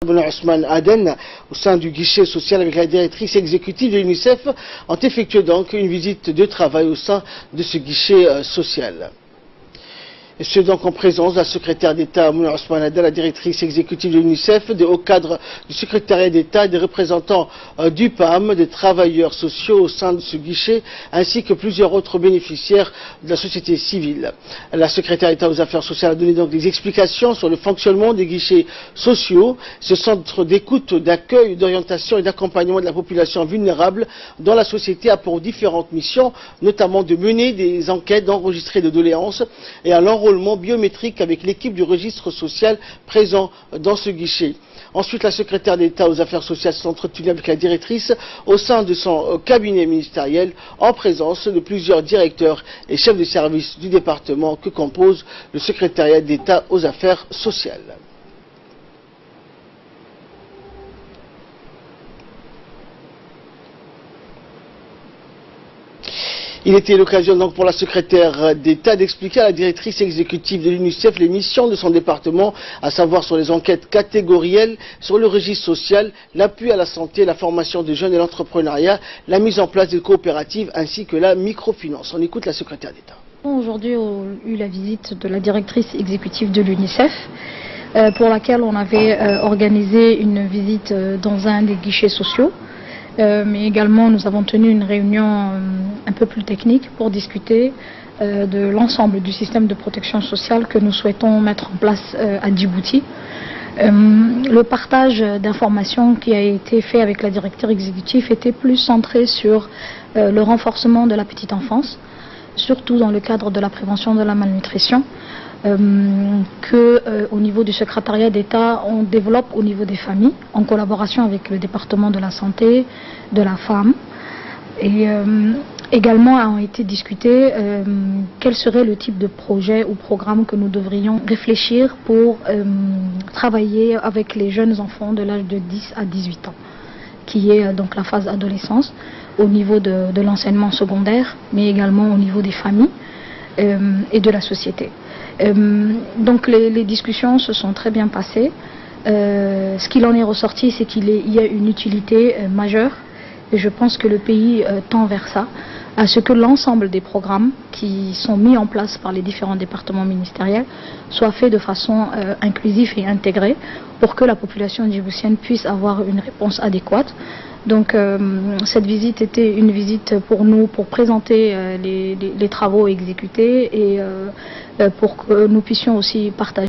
Ousmane Aden, au sein du guichet social avec la directrice exécutive de l'UNICEF, ont effectué donc une visite de travail au sein de ce guichet social. Et ce donc en présence de la secrétaire d'État Ousmane Aden, la directrice exécutive de l'UNICEF, des hauts cadres du secrétariat d'État, des représentants du PAM, des travailleurs sociaux au sein de ce guichet, ainsi que plusieurs autres bénéficiaires de la société civile. La secrétaire d'État aux affaires sociales a donné donc des explications sur le fonctionnement des guichets sociaux, ce centre d'écoute, d'accueil, d'orientation et d'accompagnement de la population vulnérable dont la société a pour différentes missions, notamment de mener des enquêtes, d'enregistrer des doléances et à l'enrôlement biométrique avec l'équipe du registre social présent dans ce guichet. Ensuite, la secrétaire d'État aux affaires sociales s'est entretenue avec la directrice au sein de son cabinet ministériel en présence de plusieurs directeurs et chefs de service du département que compose le secrétariat d'État aux affaires sociales. Il était l'occasion donc pour la secrétaire d'État d'expliquer à la directrice exécutive de l'UNICEF les missions de son département, à savoir sur les enquêtes catégorielles, sur le registre social, l'appui à la santé, la formation des jeunes et l'entrepreneuriat, la mise en place des coopératives ainsi que la microfinance. On écoute la secrétaire d'État. Aujourd'hui, on a eu la visite de la directrice exécutive de l'UNICEF, pour laquelle on avait organisé une visite dans un des guichets sociaux. Mais également nous avons tenu une réunion un peu plus technique pour discuter de l'ensemble du système de protection sociale que nous souhaitons mettre en place à Djibouti. Le partage d'informations qui a été fait avec la directrice exécutive était plus centré sur le renforcement de la petite enfance, surtout dans le cadre de la prévention de la malnutrition, au niveau du secrétariat d'État, on développe au niveau des familles, en collaboration avec le département de la santé, de la femme. Et également a été discuté quel serait le type de projet ou programme que nous devrions réfléchir pour travailler avec les jeunes enfants de l'âge de 10 à 18 ans, qui est donc la phase adolescence, au niveau de l'enseignement secondaire, mais également au niveau des familles et de la société. Donc les discussions se sont très bien passées. Ce qu'il en est ressorti, c'est qu'il y a une utilité majeure, et je pense que le pays tend vers ça, à ce que l'ensemble des programmes qui sont mis en place par les différents départements ministériels soient faits de façon inclusive et intégrée pour que la population djiboutienne puisse avoir une réponse adéquate. Donc cette visite était une visite pour nous, pour présenter les travaux exécutés et pour que nous puissions aussi partager